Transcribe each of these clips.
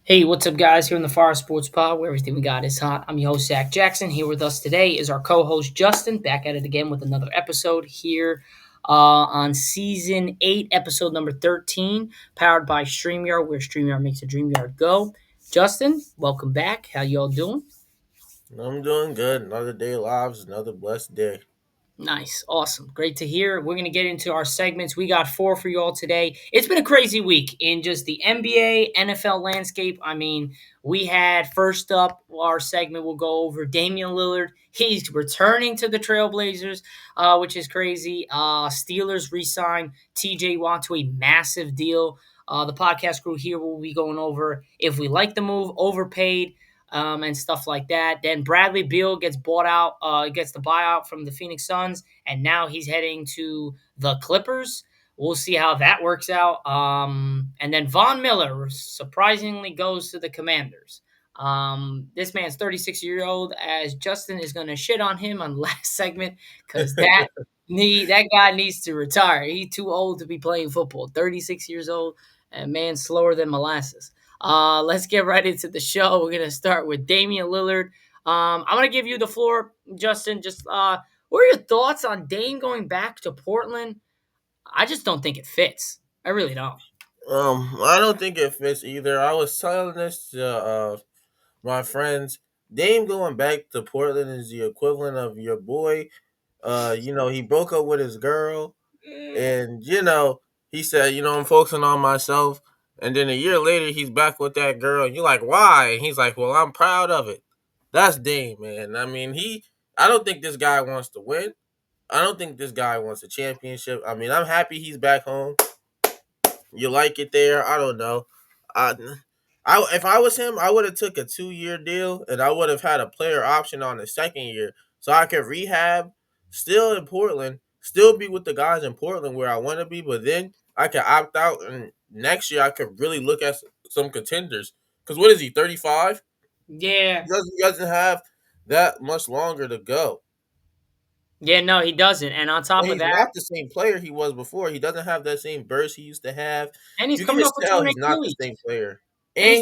Hey, what's up, guys? Here in the Fire Sports Pod, where everything we got is hot. I'm your host, Zach Jackson. Here with us today is our co host, Justin, back at it again with another episode here on season 8, episode number 13, powered by StreamYard, where StreamYard makes a dream yard go. Justin, welcome back. How y'all doing? I'm doing good. Another day lives, another blessed day. Nice. Awesome. Great to hear. We're going to get into our segments. We got four for you all today. It's been a crazy week in just the NBA, NFL landscape. I mean, we had first up our segment, we'll go over Damian Lillard. He's returning to the Trailblazers, which is crazy. Steelers re-signed TJ Watt to a massive deal. The podcast crew here will be going over if we like the move, overpaid, and stuff like that. Then Bradley Beal gets bought out, gets the buyout from the Phoenix Suns, and now he's heading to the Clippers. We'll see how that works out. And then Von Miller surprisingly goes to the Commanders. This man's 36 years old, as Justin is going to shit on him on the last segment because that guy needs to retire. He's too old to be playing football. 36 years old, and man slower than molasses. Let's get right into the show. We're gonna start with Damian Lillard. I'm gonna give you the floor, Justin. Just what are your thoughts on Dame going back to Portland? I just don't think it fits. I really don't. I don't think it fits either. I was telling this to my friends. Dame going back to Portland is the equivalent of your boy. He broke up with his girl, and he said, I'm focusing on myself. And then a year later, he's back with that girl, and you're like, why? And he's like, well, I'm proud of it. That's Dame, man. I mean, I don't think this guy wants to win. I don't think this guy wants a championship. I mean, I'm happy he's back home. You like it there? I don't know. I, if I was him, I would have took a 2 year deal, and I would have had a player option on the second year, so I could rehab, still in Portland, still be with the guys in Portland where I want to be, but then I could opt out, and next year I could really look at some contenders. Because what is he, 35? Yeah, He doesn't have that much longer to go. yeah, no, he doesn't. And on top And of he's that, not the same player he was before. He doesn't have that same burst he used to have. and he's You can coming off just a tell torn he's not the same Achilles, player. and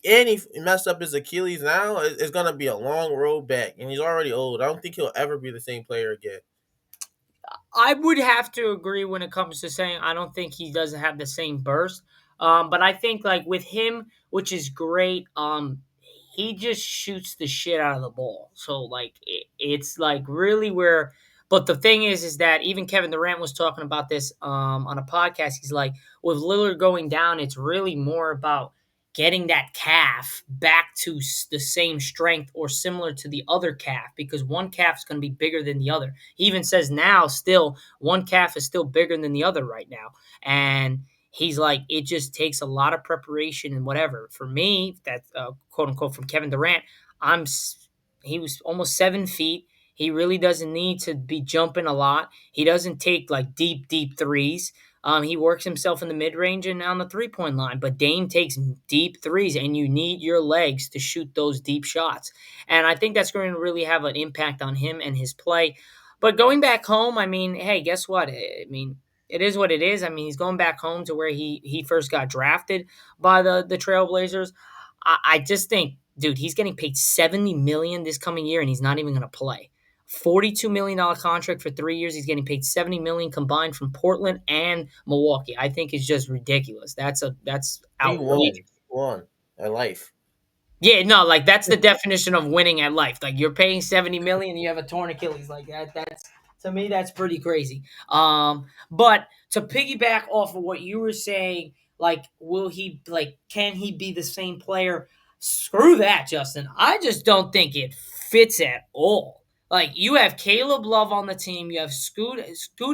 And he's he messed up his Achilles now. It's gonna be a long road back, and he's already old. I don't think he'll ever be the same player again. I would have to agree when it comes to saying I don't think he doesn't have the same burst. But I think like with him, which is great, he just shoots the shit out of the ball. So like it's like really where. But the thing is that even Kevin Durant was talking about this on a podcast. He's like, with Lillard going down, it's really more about getting that calf back to the same strength or similar to the other calf because one calf is going to be bigger than the other. He even says now still one calf is still bigger than the other right now. And he's like, it just takes a lot of preparation and whatever. For me, that's quote unquote from Kevin Durant, he was almost 7 feet. He really doesn't need to be jumping a lot. He doesn't take like deep threes. He works himself in the mid range and on the 3 point line, but Dame takes deep threes, and you need your legs to shoot those deep shots. And I think that's going to really have an impact on him and his play. But going back home, I mean, hey, guess what? I mean, it is what it is. I mean, he's going back home to where he first got drafted by the Trailblazers. I just think, dude, he's getting paid 70 million this coming year, and he's not even going to play. $42 million contract for 3 years. He's getting paid 70 million combined from Portland and Milwaukee. I think is just ridiculous. That's He won. outrageous. He won at life. Yeah, no, like that's the definition of winning at life. Like you're paying 70 million, and you have a torn Achilles. Like that's to me, that's pretty crazy. But to piggyback off of what you were saying, like, will he like can he be the same player? Screw that, Justin. I just don't think it fits at all. Like you have Caleb Love on the team, you have Scoot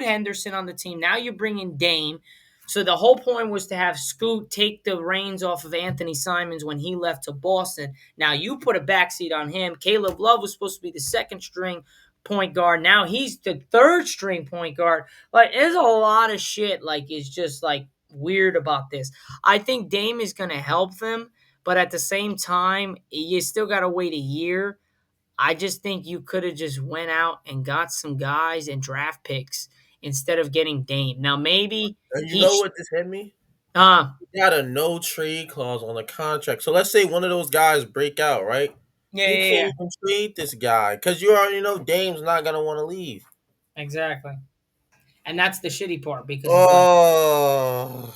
Henderson on the team. Now you're bringing Dame. So the whole point was to have Scoot take the reins off of Anthony Simons when he left to Boston. Now you put a backseat on him. Caleb Love was supposed to be the second string point guard. Now he's the third string point guard. Like there's a lot of shit like is just like weird about this. I think Dame is gonna help them, but at the same time, you still gotta wait a year. I just think you could have just went out and got some guys and draft picks instead of getting Dame. Now maybe And you he know what this hit me? He got a no trade clause on the contract. So let's say one of those guys break out, right? Yeah, You yeah, can't yeah. even trade this guy because you already know Dame's not gonna want to leave. Exactly. And that's the shitty part because Oh,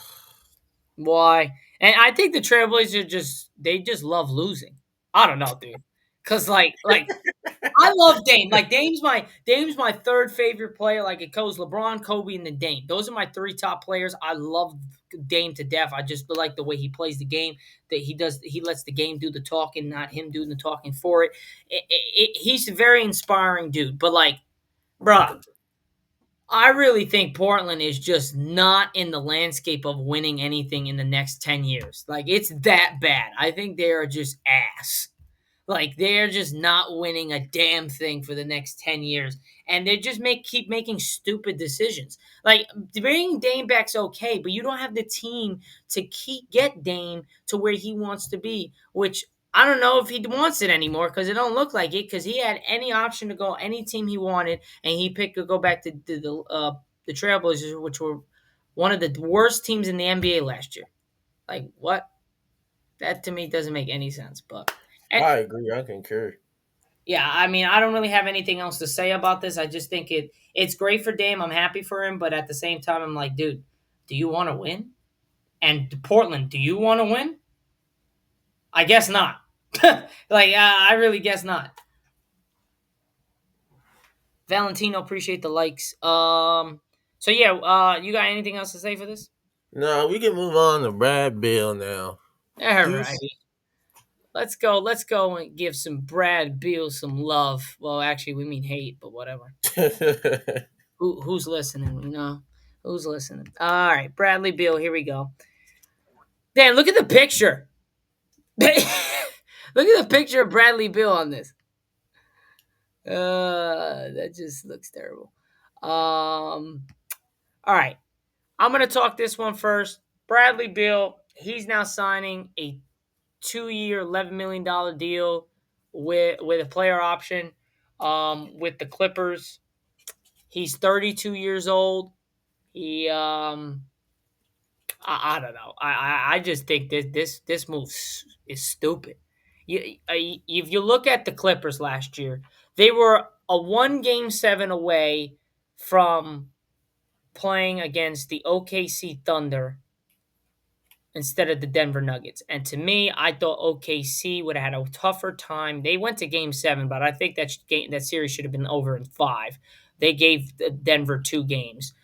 why? And I think the Trailblazers just love losing. I don't know, dude. Cause like I love Dame. Like Dame's my third favorite player. Like it goes LeBron, Kobe, and then Dame. Those are my three top players. I love Dame to death. I just like the way he plays the game. That he lets the game do the talking, not him doing the talking for it. He's a very inspiring dude. But like, bruh, I really think Portland is just not in the landscape of winning anything in the next 10 years. Like, it's that bad. I think they are just ass. Like they're just not winning a damn thing for the next 10 years. And they just keep making stupid decisions. Like bringing Dame back's okay, but you don't have the team to get Dame to where he wants to be, which I don't know if he wants it anymore because it don't look like it because he had any option to go any team he wanted and he picked to go back to the Trailblazers, which were one of the worst teams in the NBA last year. Like what? That to me doesn't make any sense. But and I agree. I concur. yeah, I mean, I don't really have anything else to say about this. I just think it's great for Dame. I'm happy for him, but at the same time, I'm like, dude, do you want to win? And Portland, do you want to win? I guess not. I really guess not. Valentino, appreciate the likes. So yeah, you got anything else to say for this? No, we can move on to Brad Bill now. All right, Deuce. let's go. Let's go and give some Brad Beal some love. Well, actually, we mean hate, but whatever. Who's listening? Who's listening? All right, Bradley Beal. Here we go. Dan, look at the picture. Look at the picture of Bradley Beal on this. That just looks terrible. All right, I'm gonna talk this one first. Bradley Beal. He's now signing a 2-year, $11 million deal with a player option with the Clippers. He's 32 years old. He I don't know. I just think this move is stupid. If you look at the Clippers last year, they were a 1 game 7 away from playing against the OKC Thunder instead of the Denver Nuggets. And to me, I thought OKC would have had a tougher time. They went to game 7, but I think that series should have been over in 5. They gave Denver 2 games.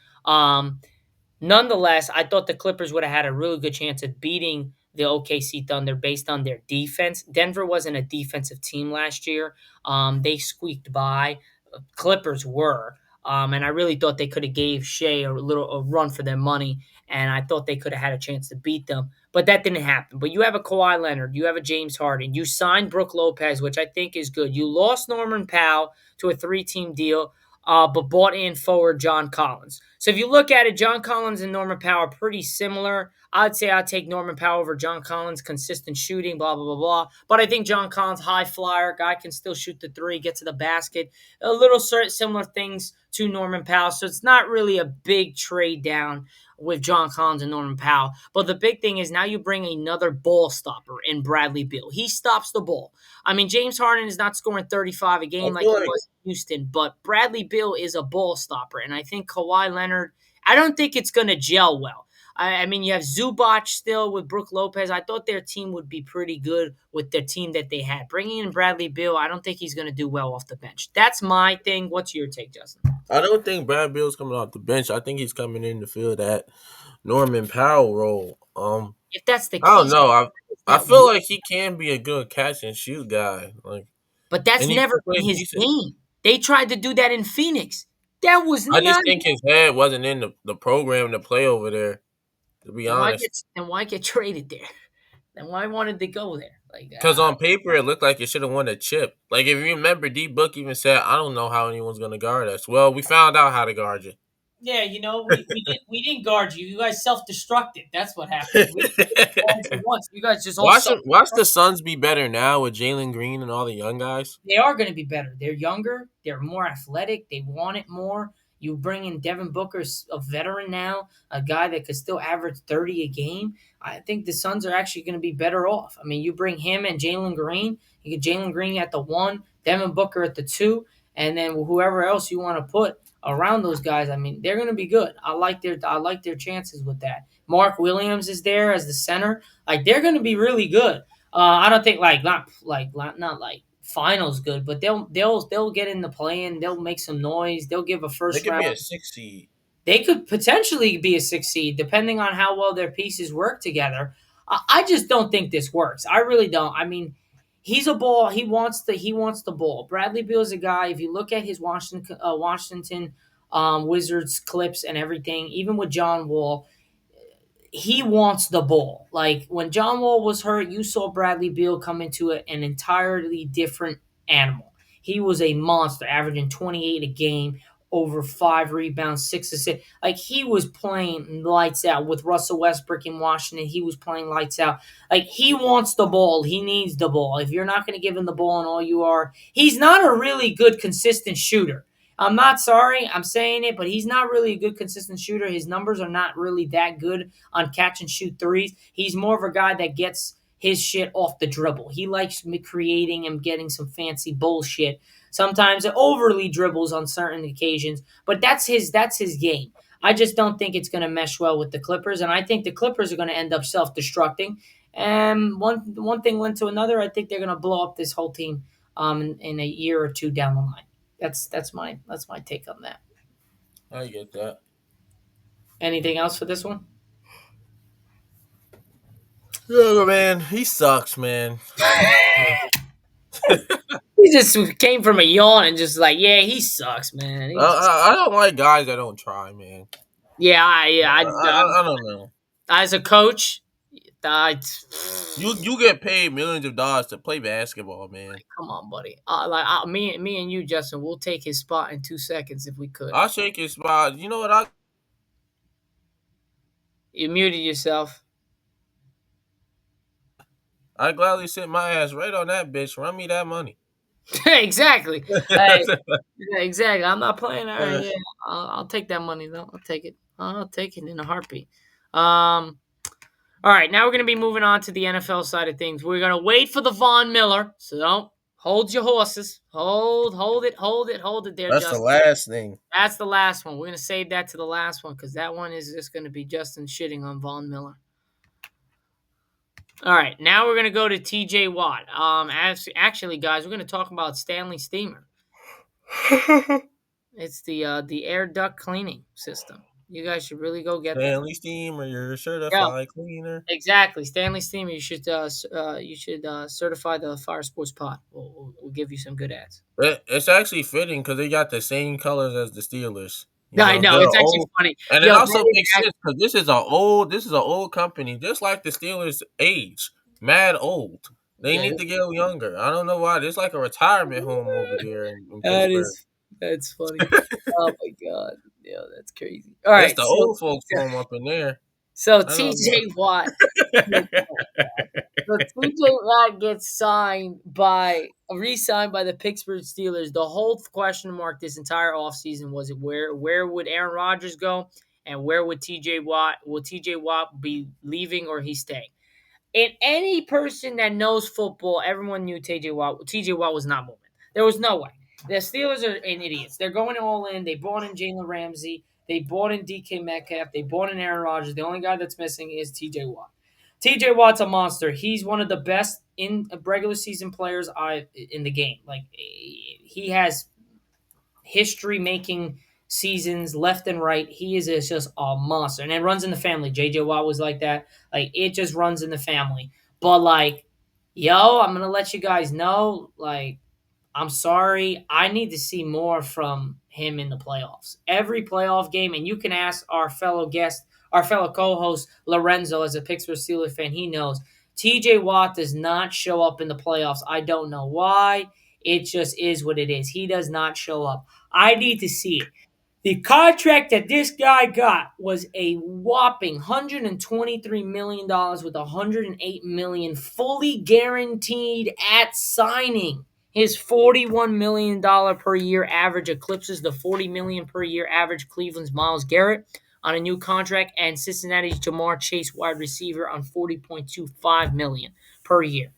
Nonetheless, I thought the Clippers would have had a really good chance of beating the OKC Thunder based on their defense. Denver wasn't a defensive team last year. They squeaked by. Clippers were. And I really thought they could have gave Shea a run for their money, and I thought they could have had a chance to beat them. But that didn't happen. But you have a Kawhi Leonard, you have a James Harden, you signed Brooke Lopez, which I think is good. You lost Norman Powell to a 3-team deal, but bought in forward John Collins. So if you look at it, John Collins and Norman Powell are pretty similar. I'd say I'd take Norman Powell over John Collins, consistent shooting, blah, blah, blah, blah. But I think John Collins, high flyer, guy can still shoot the three, get to the basket. A little similar things to Norman Powell. So it's not really a big trade down with John Collins and Norman Powell. But the big thing is now you bring another ball stopper in Bradley Beal. He stops the ball. I mean, James Harden is not scoring 35 a I game like feel he like was in Houston, but Bradley Beal is a ball stopper. And I think Kawhi Leonard, I don't think it's going to gel well. I mean, you have Zubac still with Brooke Lopez. I thought their team would be pretty good with the team that they had. Bringing in Bradley Beal, I don't think he's going to do well off the bench. That's my thing. What's your take, Justin? I don't think Brad Bill's coming off the bench. I think he's coming in to fill that Norman Powell role. If that's the I don't case, know. it's I that feel one. like he can be a good catch and shoot guy. Like, But that's and he never can play been his decent. game. They tried to do that in Phoenix. That was I not. just think his head wasn't in the program to play over there. To be honest, Then why get traded there? Then why wanted to go there? because on paper it looked like it should have won a chip. Like if you remember, D Book even said, "I don't know how anyone's gonna guard us." Well, we found out how to guard you. yeah, we didn't guard you. You guys self destructed. That's what happened. We didn't guard you once. You guys just all self. Watch the Suns be better now with Jalen Green and all the young guys. They are going to be better. They're younger. They're more athletic. They want it more. You bring in Devin Booker, a veteran now, a guy that could still average 30 a game. I think the Suns are actually going to be better off. I mean, you bring him and Jalen Green. You get Jalen Green at the one, Devin Booker at the two, and then whoever else you want to put around those guys. I mean, they're going to be good. I like their chances with that. Mark Williams is there as the center. Like they're going to be really good. I don't think not like finals good, but they'll get in the play in. They'll make some noise. They'll give a They first could round. be a 6 seed. They could potentially be a six seed depending on how well their pieces work together. I just don't think this works. I really don't. I mean, he's a ball. He wants the ball. Bradley Beal is a guy. If you look at his Washington Wizards clips and everything, even with John Wall, he wants the ball. Like when John Wall was hurt, you saw Bradley Beal come into an entirely different animal. He was a monster, averaging 28 a game, over 5 rebounds, 6 assists. Like he was playing lights out with Russell Westbrook in Washington. He was playing lights out. Like he wants the ball. He needs the ball. If you're not going to give him the ball and all you are, he's not a really good consistent shooter. I'm not sorry, I'm saying it, but he's not really a good consistent shooter. His numbers are not really that good on catch and shoot threes. He's more of a guy that gets his shit off the dribble. He likes creating and getting some fancy bullshit. Sometimes overly dribbles on certain occasions, but that's his game. I just don't think it's going to mesh well with the Clippers, and I think the Clippers are going to end up self-destructing. And one thing led to another. I think they're going to blow up this whole team in a year or two down the line. That's my take on that. I get that. Anything else for this one? Yeah, man, he sucks, man. He just came from a yawn and just like, yeah, he sucks, man. I, I don't like guys that don't try, man. Yeah, I don't know. as a coach, I, You get paid millions of dollars to play basketball, man. come on, buddy. Me and you, Justin, we'll take his spot in 2 seconds if we could. I'll shake his spot. You know what? You muted yourself. I gladly sit my ass right on that bitch. Run me that money. Exactly. Hey, yeah, exactly. I'm not playing. All right, yeah, I'll take that money though. I'll take it. I'll take it in a heartbeat. Um, All right, now we're going to be moving on to the NFL side of things. We're going to wait for the Von Miller. So don't hold your horses. Hold it there, That's the Justin. last thing. That's the last one. We're going to save that to the last one because that one is just going to be Justin shitting on Von Miller. All right, now we're going to go to TJ Watt. Actually, guys, we're going to talk about Stanley Steamer. It's the air duct cleaning system. You guys should really go get that. Stanley Steamer, you're a Yeah. certified cleaner. Exactly, Stanley Steamer. You should certify the Fire Sports Pod. We'll give you some good ads. It's actually fitting because they got the same colors as the Steelers. No, I know They're it's actually old, funny. and it Yo, also makes sense because this is an old company, just like the Steelers' age, mad old. They yeah, need to get younger. I don't know why. There's like a retirement home over there in Pittsburgh. that's funny. Oh my god, yeah, that's crazy. All That's right, the old folks home up in there. so I don't know. TJ Watt. So TJ Watt gets re-signed by the Pittsburgh Steelers. The whole question mark this entire offseason was where would Aaron Rodgers go and where would TJ Watt will TJ Watt be leaving or he staying? And any person that knows football, everyone knew TJ Watt. TJ Watt was not moving. There was no way. The Steelers are idiots. They're going all in. They brought in Jalen Ramsey. They brought in DK Metcalf. They brought in Aaron Rodgers. The only guy that's missing is TJ Watt. TJ Watt's a monster. He's one of the best in regular season players in the game. Like he has history making seasons left and right. He is just a monster. And it runs in the family. JJ Watt was like that. Like it just runs in the family. But like, yo, I'm gonna let you guys know, like, I'm sorry. I need to see more from him in the playoffs. Every playoff game, and you can ask our fellow co-host Lorenzo as a Pittsburgh Steelers fan, he knows. TJ Watt does not show up in the playoffs. I don't know why. It just is what it is. He does not show up. I need to see it. The contract that this guy got was a whopping $123 million with $108 million fully guaranteed at signing. His $41 million per year average eclipses the $40 million per year average Cleveland's Myles Garrett on a new contract, and Cincinnati's Jamar Chase, wide receiver, on $40.25 million per year.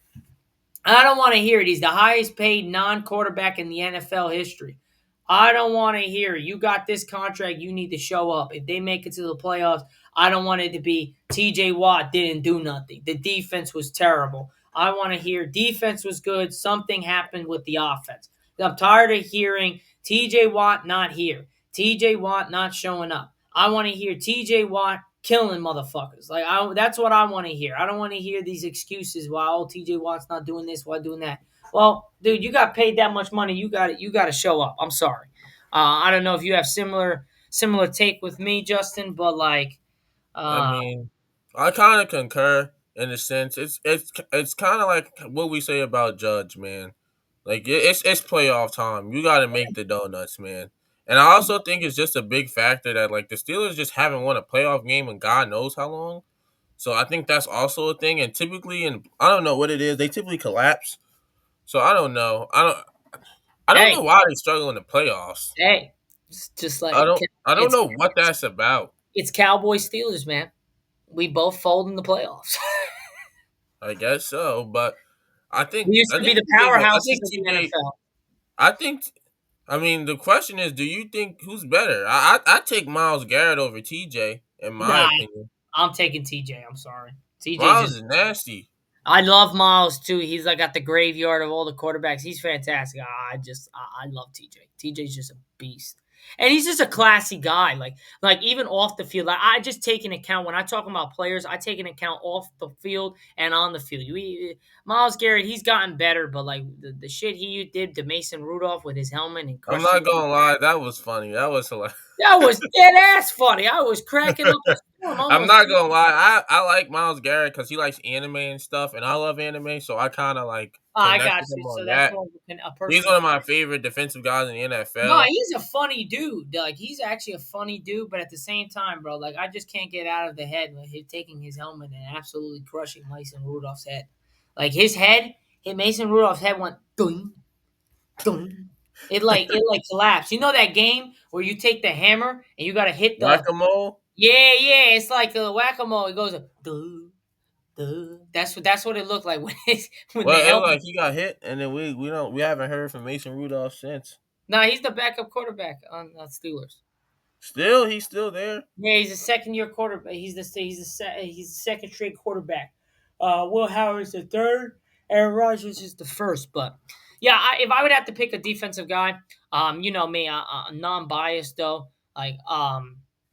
I don't want to hear it. He's the highest paid non-quarterback in the NFL history. I don't want to hear you got this contract. You need to show up. If they make it to the playoffs, I don't want it to be T.J. Watt didn't do nothing. The defense was terrible. I want to hear defense was good. Something happened with the offense. I'm tired of hearing T.J. Watt not here. T.J. Watt not showing up. I want to hear T.J. Watt killing motherfuckers. That's what I want to hear. I don't want to hear these excuses why TJ Watt's not doing this, why doing that. Well, dude, you got paid that much money. You got to show up. I'm sorry. I don't know if you have similar take with me, Justin, but I uh, mean, I kind of concur in a sense. It's kind of like what we say about Judge, man. Like it's playoff time. You got to make the donuts, man. And I also think it's just a big factor that like the Steelers just haven't won a playoff game in God knows how long. So I think that's also a thing. And typically, and I don't know what it is, they typically collapse. So I don't know. I don't hey, know why they struggle in the playoffs. hey, it's just I like don't I don't it's know what that's about. it's Cowboys Steelers, man. We both fold in the playoffs. I guess so, but We used I to be think the I powerhouses think of the TJ. NFL. I think. I mean, the question is, do you think who's better? I take Miles Garrett over TJ in my Nah, opinion. I'm taking TJ. I'm sorry. TJ's Miles just is nasty. I love Miles too. He's like at the graveyard of all the quarterbacks. He's fantastic. I love TJ. TJ's just a beast, and he's just a classy guy. Like even off the field, I just take into account when I talk about players. I take into account off the field and on the field. Miles Garrett, he's gotten better, but like the shit he did to Mason Rudolph with his helmet and I'm crushing. not gonna lie, that was funny. That was hilarious. That was dead ass funny. I was cracking up a storm. I'm Almost. not gonna lie. I like Miles Garrett because he likes anime and stuff, and I love anime, so I kind of like I connect got with you. him So on that's that. more of a He's personal. one of my favorite defensive guys in the No, NFL. he's a funny dude. Like he's actually a funny dude, but at the same time, bro, like I just can't get out of the head with him taking his helmet and absolutely crushing Mason Rudolph's head. Like his head, hit Mason Rudolph's head went ding, ding. It like collapsed. You know that game where you take the hammer and you gotta hit the Whack-a-mole. yeah. It's like the whack a mole. It goes duh, duh. That's what it looked like when the Well, it was helmet. like he got hit, and then we haven't heard from Mason Rudolph since. Nah, he's the backup quarterback on Steelers. Still, he's still there. Yeah, he's a second year quarterback. He's the second straight quarterback. Will Howard's the third. Aaron Rodgers is the first. But yeah, if I would have to pick a defensive guy, you know me, non-biased though, like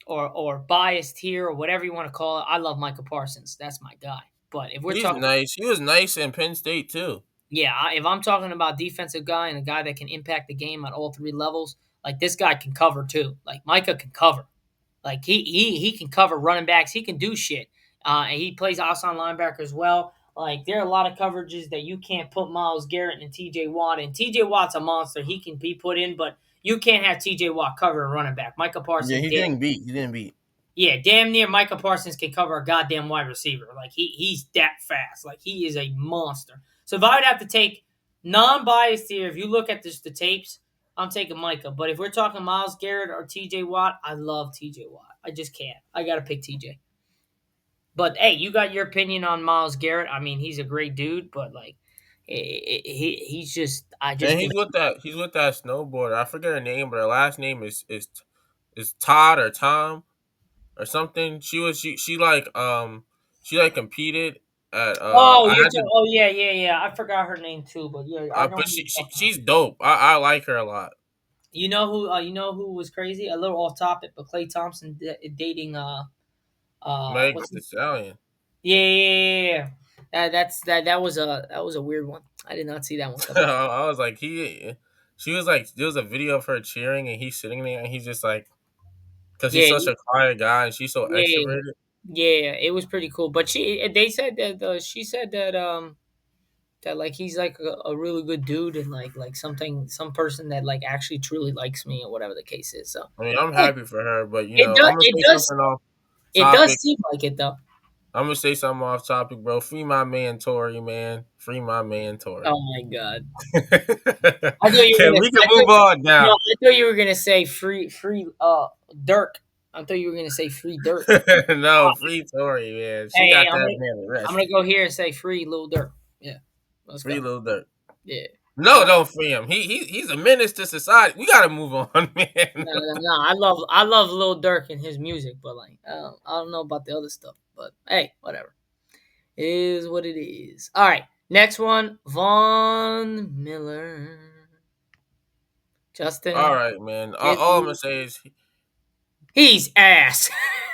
or biased here or whatever you want to call it. I love Micah Parsons. That's my guy. But if we're He's talking, nice. He was nice in Penn State too. yeah, if I'm talking about defensive guy and a guy that can impact the game at all three levels, like this guy can cover too. Like Micah can cover. Like he can cover running backs. He can do shit. And he plays outside linebacker as well. Like there are a lot of coverages that you can't put Myles Garrett and T.J. Watt in. T.J. Watt's a monster. He can be put in, but you can't have T.J. Watt cover a running back. Micah Yeah, Parsons he did. didn't beat. He didn't beat. Yeah, damn near Micah Parsons can cover a goddamn wide receiver. Like he's that fast. Like he is a monster. So if I would have to take non-biased here, if you look at the tapes, I'm taking Micah. But if we're talking Myles Garrett or TJ Watt, I love TJ Watt. I just can't. I gotta pick TJ. But hey, you got your opinion on Myles Garrett. I mean, he's a great dude, but like he's just I just And think he's with that snowboarder. I forget her name, but her last name is Todd or Tom or something. She like competed at oh I you're had talking, to oh yeah. I forgot her name too, but yeah, I know but who you're talking about. she's dope. I like her a lot. You know who was crazy? A little off topic, but Clay Thompson dating Meg what's the his, Stallion. yeah. That was a weird one. I did not see that one coming. I was like she was like there was a video of her cheering and he's sitting there and he's just like because he's Yeah, such a quiet guy and she's so yeah, extroverted. yeah. It was pretty cool. But they said that she said that like he's like a really good dude and like some person that like actually truly likes me or whatever the case is. So I mean, I'm yeah, happy for her, but it does I'm gonna it say does something off it does topic. seem like it though. I'm gonna say something off topic, bro. Free my man Tory, man. Free my man Tory. Oh my god. I thought you were Can gonna. we can move on No, now? I thought you were gonna say free Dirk. I thought you were gonna say free Dirk. No, free Tory, man. She Hey, got I'm that gonna man I'm gonna arrested. go here and say free Lil Durk. Yeah, let's Free go. Lil Durk. Yeah. No, All right. don't free him. He's a menace to society. We gotta move on, man. No, no, no. I love Lil Durk and his music, but like I don't know about the other stuff. But hey, whatever. It is what it is. All right. Next one, Von Miller. All Justin, right, man. his All I'm gonna music. say is He's ass.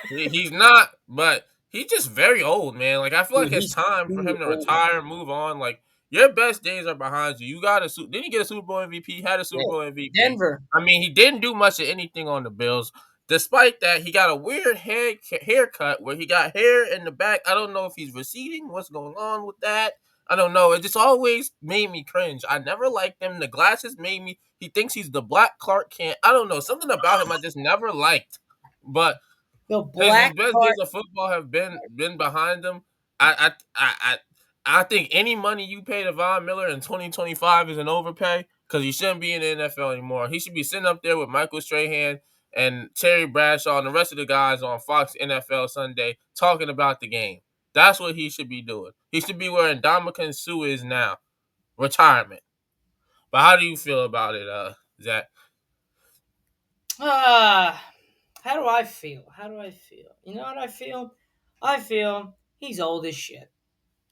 he's not, but he's just very old, man. Like I feel Dude, like it's he's time for too him to old. retire, move on. Like your best days are behind you. You got a didn't he get a Super Bowl MVP? He had a Super Yeah. Bowl MVP. Denver. I mean, he didn't do much of anything on the Bills. Despite that, he got a weird haircut where he got hair in the back. I don't know if he's receding. What's going on with that? I don't know. It just always made me cringe. I never liked him. The glasses made me. He thinks he's the Black Clark Kent. I don't know. Something about him I just never liked. But The his black best days card. of football have been behind him. I I I I think any money you pay to Von Miller in 2025 is an overpay because he shouldn't be in the NFL anymore. He should be sitting up there with Michael Strahan and Terry Bradshaw and the rest of the guys on Fox NFL Sunday talking about the game. That's what he should be doing. He should be where Ndamukong Suh is now, retirement. But how do you feel about it, Zach? Ah, how do I feel? How do I feel? You know what I feel? I feel he's old as shit.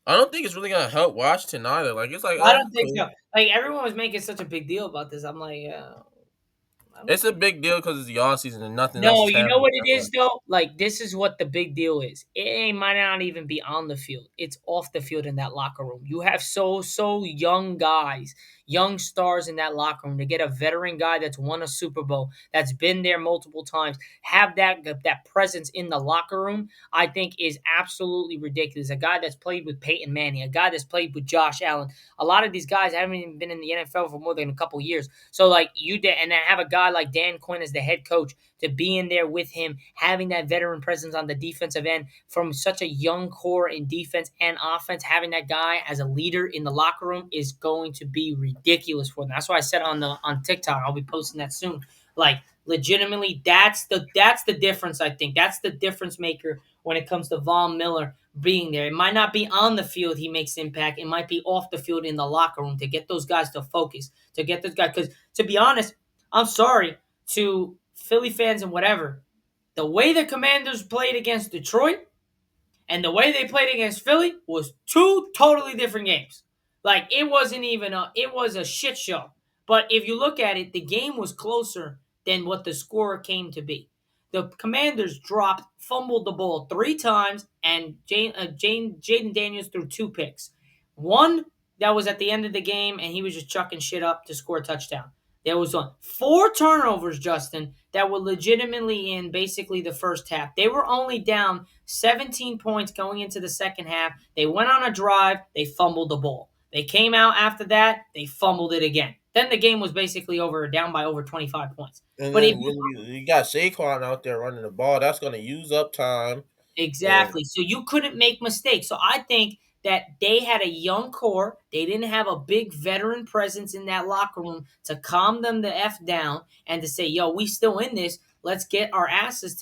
I don't think it's really gonna help Washington either. Like it's like, I oh, don't think cool. so. Like everyone was making such a big deal about this. I'm like, I don't It's a think. big deal because it's the off season and nothing else No, is you know happening. what it is though? Like this is what the big deal is. Might not even be on the field. It's off the field in that locker room. You have so young guys, young stars in that locker room. To get a veteran guy that's won a Super Bowl, that's been there multiple times, have that presence in the locker room, I think is absolutely ridiculous. A guy that's played with Peyton Manning, a guy that's played with Josh Allen. A lot of these guys haven't even been in the NFL for more than a couple years. So like you did, and then have a guy like Dan Quinn as the head coach to be in there with him, having that veteran presence on the defensive end from such a young core in defense and offense, having that guy as a leader in the locker room is going to be ridiculous for them. That's why I said on TikTok, I'll be posting that soon. Like legitimately, that's the difference. I think that's the difference maker when it comes to Von Miller being there. It might not be on the field he makes impact. It might be off the field in the locker room to get those guys to focus, to get those guys. Because to be honest, I'm sorry to Philly fans and whatever. The way the Commanders played against Detroit and the way they played against Philly was two totally different games. Like it wasn't even it was a shit show. But if you look at it, the game was closer than what the score came to be. The Commanders fumbled the ball three times, and Jaden Daniels threw two picks. One that was at the end of the game, and he was just chucking shit up to score a touchdown. There was four turnovers, Justin, that were legitimately in basically the first half. They were only down 17 points going into the second half. They went on a drive, they fumbled the ball. They came out after that, they fumbled it again. Then the game was basically over, down by over 25 points. And But if then when you got Saquon out there running the ball, that's going to use up time. And Exactly. So you couldn't make mistakes. So I think that they had a young core. They didn't have a big veteran presence in that locker room to calm them the F down and to say, yo, we still in this. Let's get our asses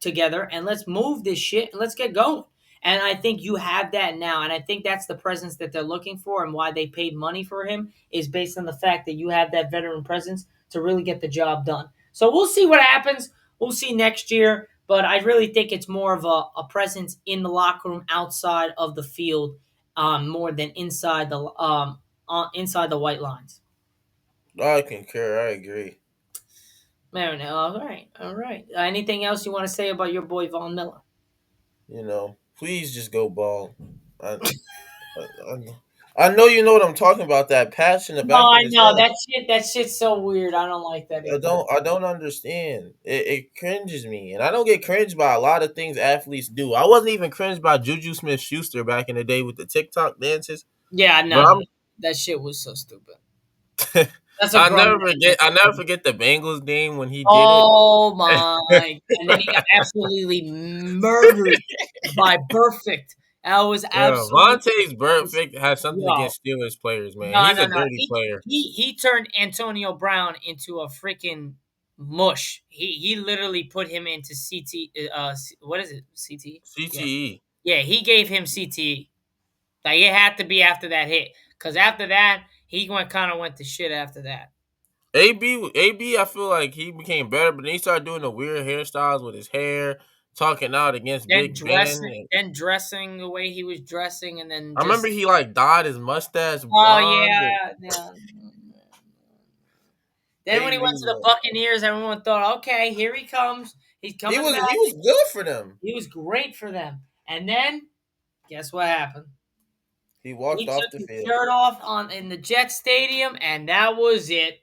together and let's move this shit and let's get going. And I think you have that now. And I think that's the presence that they're looking for and why they paid money for him is based on the fact that you have that veteran presence to really get the job done. So we'll see what happens. We'll see next year. But I really think it's more of a presence in the locker room outside of the field, more than inside the white lines. I concur. I agree. Man, all right, all right. Anything else you want to say about your boy Von Miller? Please just go ball. I, I know you know what I'm talking about. That patch in the No, back of I his know head. that shit's so weird. I don't like that I either. don't. I don't understand. It cringes me, and I don't get cringed by a lot of things athletes do. I wasn't even cringed by Juju Smith-Schuster back in the day with the TikTok dances, Yeah, but no, that shit was so stupid. That's a grown man. I never forget the Bengals game when he did it. Oh my! And then he got absolutely murdered by Perfect. That was Yeah, absolutely Vontae's perfect has something yo. against Steelers players, man. No, He's no, a no. dirty He player. he he turned Antonio Brown into a freaking mush. He literally put him into CT. What is it? CT. Yeah, CTE. yeah. He gave him CTE. Like it had to be after that hit, because after that he went to shit after that. AB, I feel like he became better, but then he started doing the weird hairstyles with his hair, talking out against Big Ben. And Then dressing the way he was dressing, and then I remember just he like dyed his mustache oh blonde. And yeah, yeah. Then when he AB, went to the Buccaneers, everyone thought, okay, here he comes. He's coming back. he was good for them. He was great for them. And then guess what happened? He He walked off took the his field. shirt off on in the Jet Stadium, and that was it.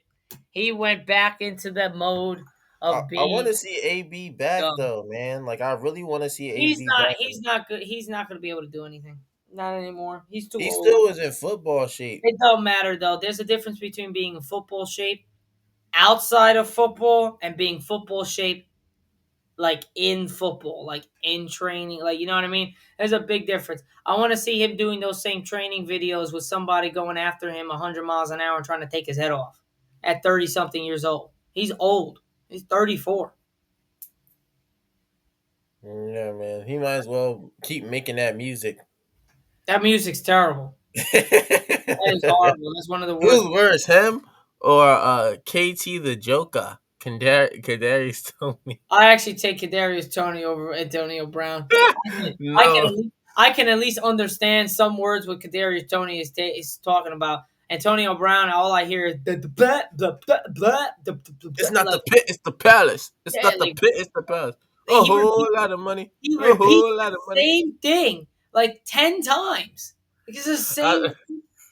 He went back into the mode of I want being to see AB back dumb. though, man. Like I really want to see AB back. He's not good. He's not going to be able to do anything. Not anymore. He's too He old. still was in football shape. It don't matter though. There's a difference between being in football shape outside of football and being football shape like in football, like in training, like you know what I mean? There's a big difference. I want to see him doing those same training videos with somebody going after him 100 miles an hour and trying to take his head off at 30 something years old. He's old. He's 34. Yeah, man. He might as well keep making that music. That music's terrible. That is horrible. That's one of the worst. Who's worse, him or KT the Joker? Kadarius Tony. I actually take Kadarius Tony over Antonio Brown. No, I can at least understand some words what Kadarius Tony is talking about. Antonio Brown, all I hear is the blah, blah, blah, blah, it's not the like pit, it's the palace. It's yeah, not the like pit, it's the palace. A he whole repeats lot of money. he A repeats whole lot the of money. same thing like 10 times. Like it's the same I,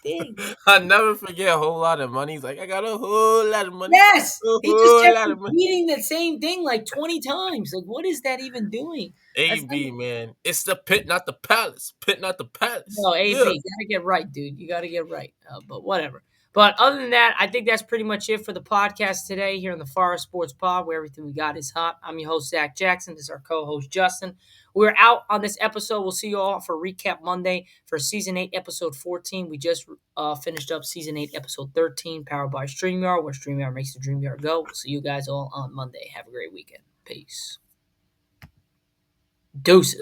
thing. I never forget a whole lot of money. He's like, I got a whole lot of money. Yes, A he just whole kept lot of money. repeating the same thing like 20 times. Like what is that even doing? That's not AB, man. It's the pit, not the palace. Pit, not the palace. no, Yeah. AB, you gotta get right, dude. You gotta get right. But whatever. But other than that, I think that's pretty much it for the podcast today here on the Forest Sports Pod, where everything we got is hot. I'm your host, Zach Jackson. This is our co-host, Justin. We're out on this episode. We'll see you all for Recap Monday for Season 8, Episode 14. We just finished up Season 8, Episode 13, powered by StreamYard, where StreamYard makes the dream yard go. We'll see you guys all on Monday. Have a great weekend. Peace. Deuces.